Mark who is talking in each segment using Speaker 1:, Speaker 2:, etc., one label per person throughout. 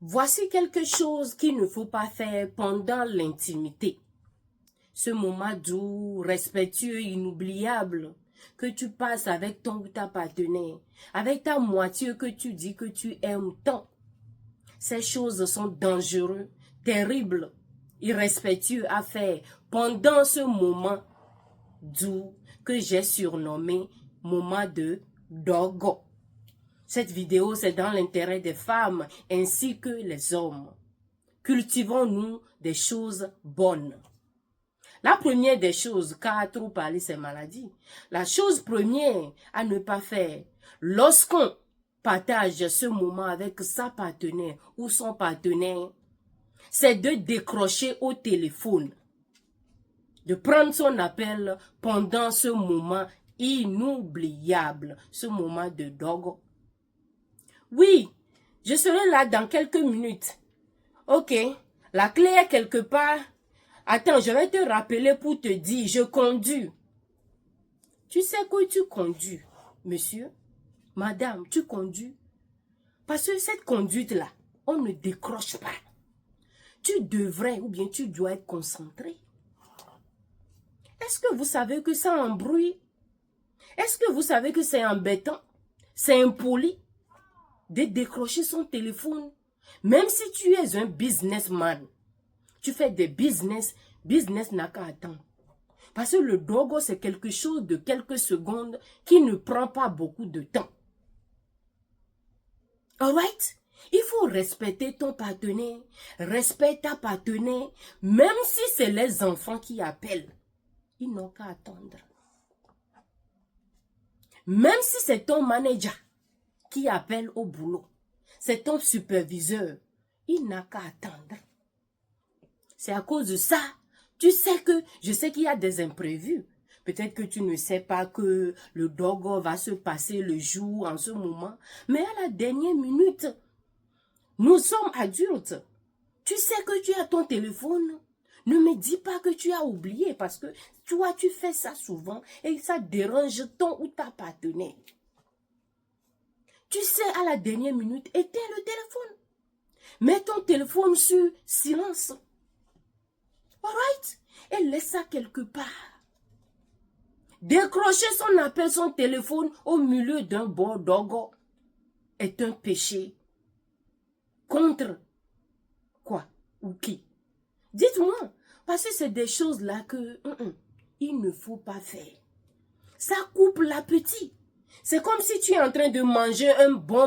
Speaker 1: Voici quelque chose qu'il ne faut pas faire pendant l'intimité. Ce moment doux, respectueux, inoubliable que tu passes avec ton ou ta partenaire, avec ta moitié que tu dis que tu aimes tant. Ces choses sont dangereuses, terribles, irrespectueux à faire pendant ce moment doux que j'ai surnommé moment de dogo. Cette vidéo, c'est dans l'intérêt des femmes ainsi que les hommes. Cultivons-nous des choses bonnes. La première des choses, car trop parler, c'est maladie. La chose première à ne pas faire, lorsqu'on partage ce moment avec sa partenaire ou son partenaire, c'est de décrocher au téléphone, de prendre son appel pendant ce moment inoubliable, ce moment de dogo. Oui, je serai là dans quelques minutes. Ok, la clé est quelque part. Attends, je vais te rappeler pour te dire, je conduis. Tu sais que tu conduis, monsieur, madame, tu conduis. Parce que cette conduite-là, on ne décroche pas. Tu devrais ou bien tu dois être concentré. Est-ce que vous savez que ça embrouille? Est-ce que vous savez que c'est embêtant? C'est impoli de décrocher son téléphone. Même si tu es un businessman, tu fais des business n'a qu'à attendre. Parce que le dogo, c'est quelque chose de quelques secondes qui ne prend pas beaucoup de temps. Alright? Il faut respecter ton partenaire, respecte ta partenaire, même si c'est les enfants qui appellent. Ils n'ont qu'à attendre. Même si c'est ton manager qui appelle au boulot, c'est ton superviseur, il n'a qu'à attendre. C'est à cause de ça, tu sais que, je sais qu'il y a des imprévus. Peut-être que tu ne sais pas que le dogo va se passer le jour en ce moment. Mais à la dernière minute, nous sommes adultes. Tu sais que tu as ton téléphone. Ne me dis pas que tu as oublié parce que toi, tu fais ça souvent et ça dérange ton ou ta partenaire. Tu sais, à la dernière minute, éteins le téléphone. Mets ton téléphone sur silence. Alright? Et laisse ça quelque part. Décrocher son appel, son téléphone au milieu d'un bon dogo est un péché. Contre quoi ou qui? Dites-moi. Parce que c'est des choses là que il ne faut pas faire. Ça coupe l'appétit. C'est comme si tu es en train de manger un bon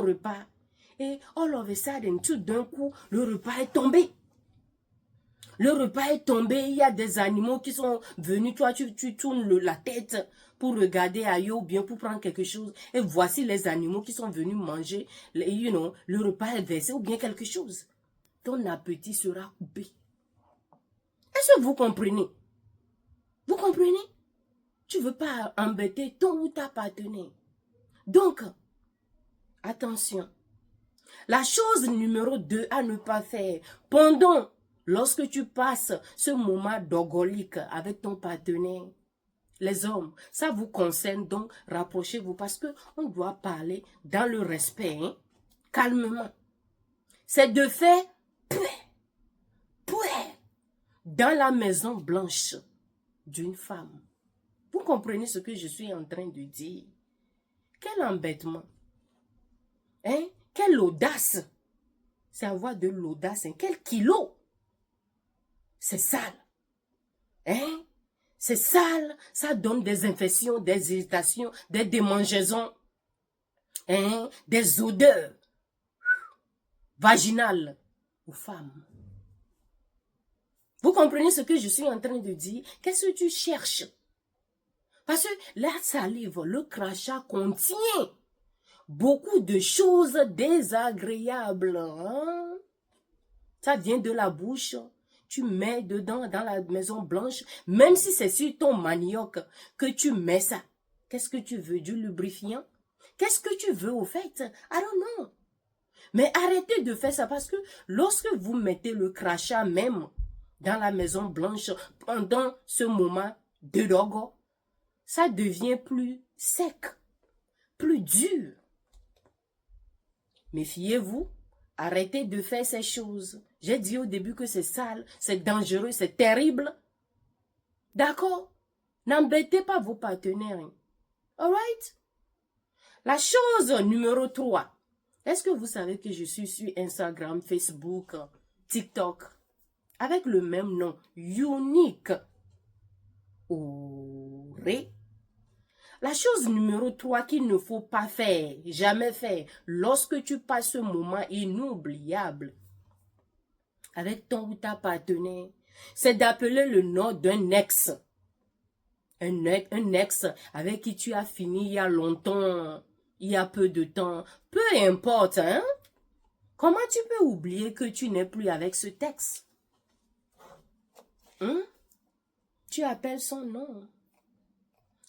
Speaker 1: repas. Et all of a sudden, tout d'un coup, le repas est tombé. Le repas est tombé, il y a des animaux qui sont venus, toi tu tournes la tête pour regarder ailleurs ou bien pour prendre quelque chose. Et voici les animaux qui sont venus manger, le repas est versé ou bien quelque chose. Ton appétit sera coupé. Est-ce que vous comprenez? Vous comprenez? Tu ne veux pas embêter ton ou ta partenaire. Donc, attention. La chose numéro 2 à ne pas faire lorsque tu passes ce moment dogolique avec ton partenaire, les hommes, ça vous concerne, donc rapprochez-vous parce qu'on doit parler dans le respect, hein, calmement. C'est de faire dans la maison blanche d'une femme. Vous comprenez ce que je suis en train de dire? Quel embêtement. Hein? Quelle audace. C'est avoir de l'audace. Hein? Quel kilo. C'est sale. Hein? C'est sale. Ça donne des infections, des irritations, des démangeaisons. Hein? Des odeurs vaginales aux femmes. Vous comprenez ce que je suis en train de dire? Qu'est-ce que tu cherches? Parce que la salive, le crachat contient beaucoup de choses désagréables. Hein? Ça vient de la bouche. Tu mets dedans, dans la maison blanche, même si c'est sur ton manioc que tu mets ça. Qu'est-ce que tu veux? Du lubrifiant? Qu'est-ce que tu veux au fait? I don't know. Mais arrêtez de faire ça parce que lorsque vous mettez le crachat même dans la maison blanche pendant ce moment de dogo, ça devient plus sec, plus dur. Méfiez-vous. Arrêtez de faire ces choses. J'ai dit au début que c'est sale, c'est dangereux, c'est terrible. D'accord? N'embêtez pas vos partenaires. Alright? La chose numéro 3. Est-ce que vous savez que je suis sur Instagram, Facebook, TikTok? Avec le même nom, Unique Auré. La chose numéro 3 qu'il ne faut pas faire, jamais faire, lorsque tu passes ce moment inoubliable avec ton ou ta partenaire, c'est d'appeler le nom d'un ex. Un ex avec qui tu as fini il y a longtemps, il y a peu de temps. Peu importe, hein? Comment tu peux oublier que tu n'es plus avec ce ex? Hein? Tu appelles son nom.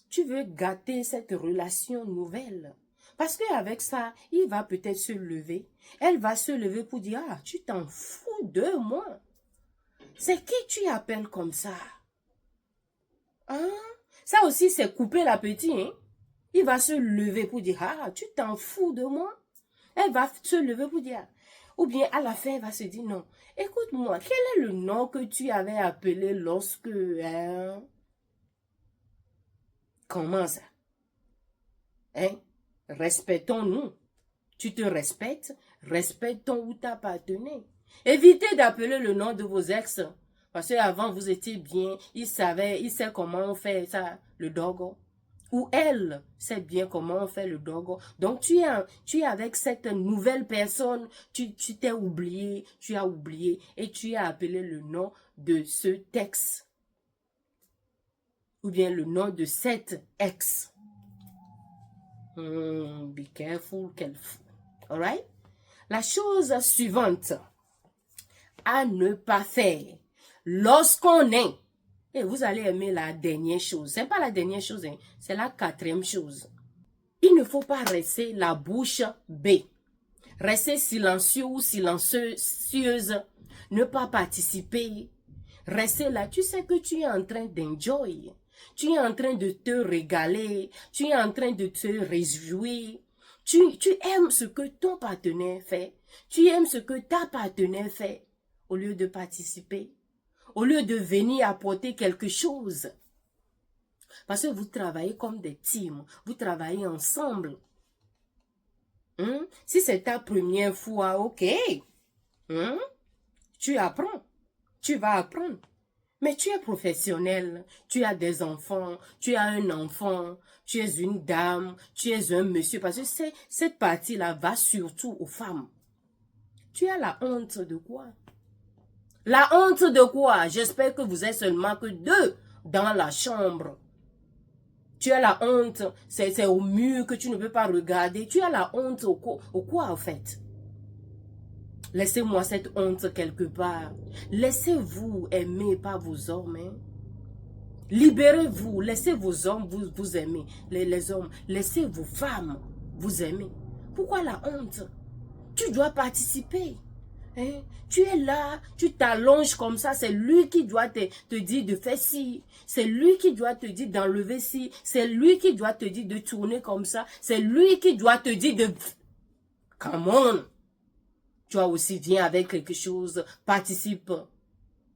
Speaker 1: Tu veux gâter cette relation nouvelle. Parce qu'avec ça, il va peut-être se lever. Elle va se lever pour dire, ah, tu t'en fous de moi. C'est qui tu appelles comme ça? Hein? Ça aussi, c'est couper l'appétit. Hein? Il va se lever pour dire, ah, tu t'en fous de moi? Elle va se lever pour dire, ou bien à la fin, elle va se dire, non, écoute-moi, quel est le nom que tu avais appelé lorsque... Hein? Comment ça? Hein? Respectons-nous. Tu te respectes, respecte ton ou ta partenaire. Évitez d'appeler le nom de vos ex. Parce qu'avant, vous étiez bien, il sait comment on fait ça, le dogo. Ou elle sait bien comment on fait le dogo. Donc, tu es avec cette nouvelle personne, tu t'es oublié, tu as oublié et tu as appelé le nom de ce ex. Ou bien le nom de cette ex. Be careful, careful. Alright? La chose suivante à ne pas faire lorsqu'on est, et vous allez aimer la dernière chose, c'est pas la dernière chose, hein, c'est la 4e chose. Il ne faut pas rester la bouche bée. Rester silencieux ou silencieuse, ne pas participer. Rester là, tu sais que tu es en train d'enjoy. Tu es en train de te régaler, tu es en train de te réjouir. Tu aimes ce que ton partenaire fait, tu aimes ce que ta partenaire fait, au lieu de participer, au lieu de venir apporter quelque chose. Parce que vous travaillez comme des teams, vous travaillez ensemble. Si c'est ta première fois, ok, tu apprends, tu vas apprendre. Mais tu es professionnel, tu as des enfants, tu as un enfant, tu es une dame, tu es un monsieur. Parce que cette partie-là va surtout aux femmes. Tu as la honte de quoi? La honte de quoi? J'espère que vous êtes seulement que 2 dans la chambre. Tu as la honte, c'est au mur que tu ne peux pas regarder. Tu as la honte au quoi en fait? Laissez-moi cette honte quelque part. Laissez-vous aimer par vos hommes. Hein? Libérez-vous. Laissez vos hommes vous aimer. Les hommes, laissez vos femmes vous aimer. Pourquoi la honte? Tu dois participer. Hein? Tu es là, tu t'allonges comme ça. C'est lui qui doit te dire de faire ci. C'est lui qui doit te dire d'enlever ci. C'est lui qui doit te dire de tourner comme ça. C'est lui qui doit te dire de... Come on! Toi aussi, viens avec quelque chose, participe,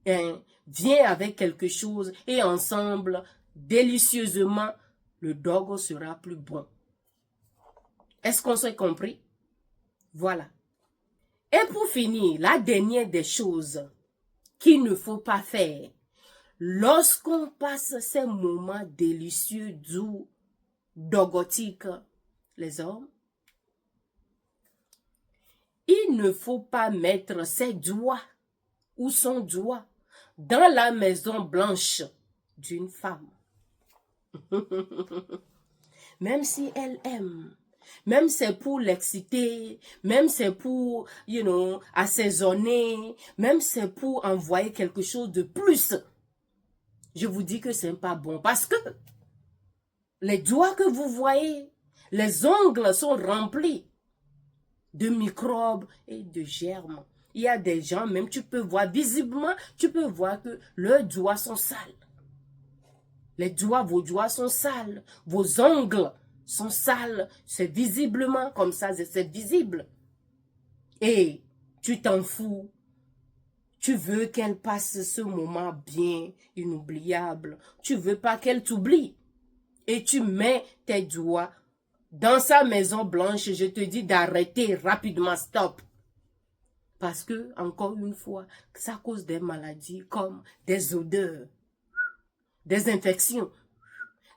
Speaker 1: hein, viens avec quelque chose et ensemble, délicieusement, le dogo sera plus bon. Est-ce qu'on s'est compris? Voilà. Et pour finir, la dernière des choses qu'il ne faut pas faire lorsqu'on passe ces moments délicieux, doux, dogotiques, les hommes, il ne faut pas mettre ses doigts ou son doigt dans la maison blanche d'une femme. Même si elle aime, même c'est pour l'exciter, même c'est pour, assaisonner, même c'est pour envoyer quelque chose de plus. Je vous dis que c'est pas bon parce que les doigts que vous voyez, les ongles sont remplis de microbes et de germes. Il y a des gens, même tu peux voir visiblement, tu peux voir que leurs doigts sont sales. Vos doigts sont sales. Vos ongles sont sales. C'est visiblement comme ça, c'est visible. et tu t'en fous. Tu veux qu'elle passe ce moment bien, inoubliable. Tu veux pas qu'elle t'oublie. Et tu mets tes doigts dans sa maison blanche. Je te dis d'arrêter rapidement, stop. Parce que, encore une fois, ça cause des maladies comme des odeurs, des infections,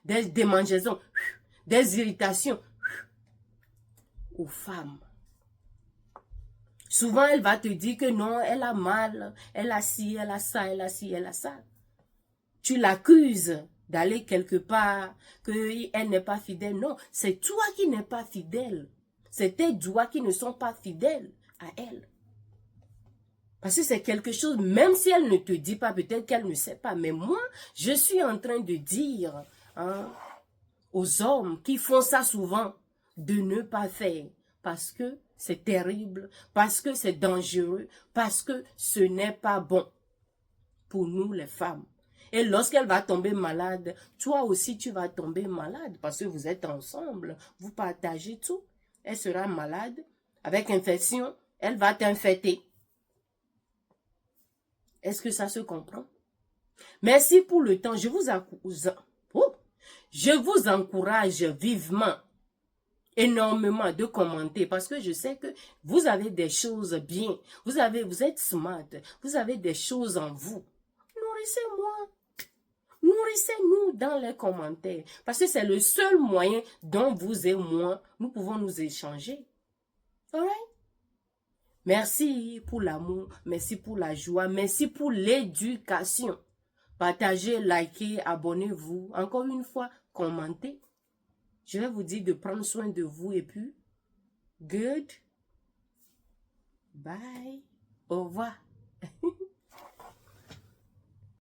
Speaker 1: des démangeaisons, des irritations aux femmes. Souvent, elle va te dire que non, elle a mal, elle a ci, elle a ça, elle a ci, elle a ça. Tu l'accuses d'aller quelque part, qu'elle n'est pas fidèle. Non, c'est toi qui n'es pas fidèle. C'est tes doigts qui ne sont pas fidèles à elle. Parce que c'est quelque chose, même si elle ne te dit pas, peut-être qu'elle ne sait pas. Mais moi, je suis en train de dire aux hommes qui font ça souvent, de ne pas faire. Parce que c'est terrible, parce que c'est dangereux, parce que ce n'est pas bon pour nous les femmes. Et lorsqu'elle va tomber malade, toi aussi tu vas tomber malade parce que vous êtes ensemble, vous partagez tout. Elle sera malade, avec infection, elle va t'infecter. Est-ce que ça se comprend? Merci pour le temps. Je vous encourage vivement, énormément de commenter parce que je sais que vous avez des choses bien. Vous êtes smart. Vous avez des choses en vous. Nourrissez-moi. Nourrissez-nous dans les commentaires. Parce que c'est le seul moyen dont vous et moi, nous pouvons nous échanger. Alright? Merci pour l'amour. Merci pour la joie. Merci pour l'éducation. Partagez, likez, abonnez-vous. Encore une fois, commentez. Je vais vous dire de prendre soin de vous et puis, good. Bye. Au revoir.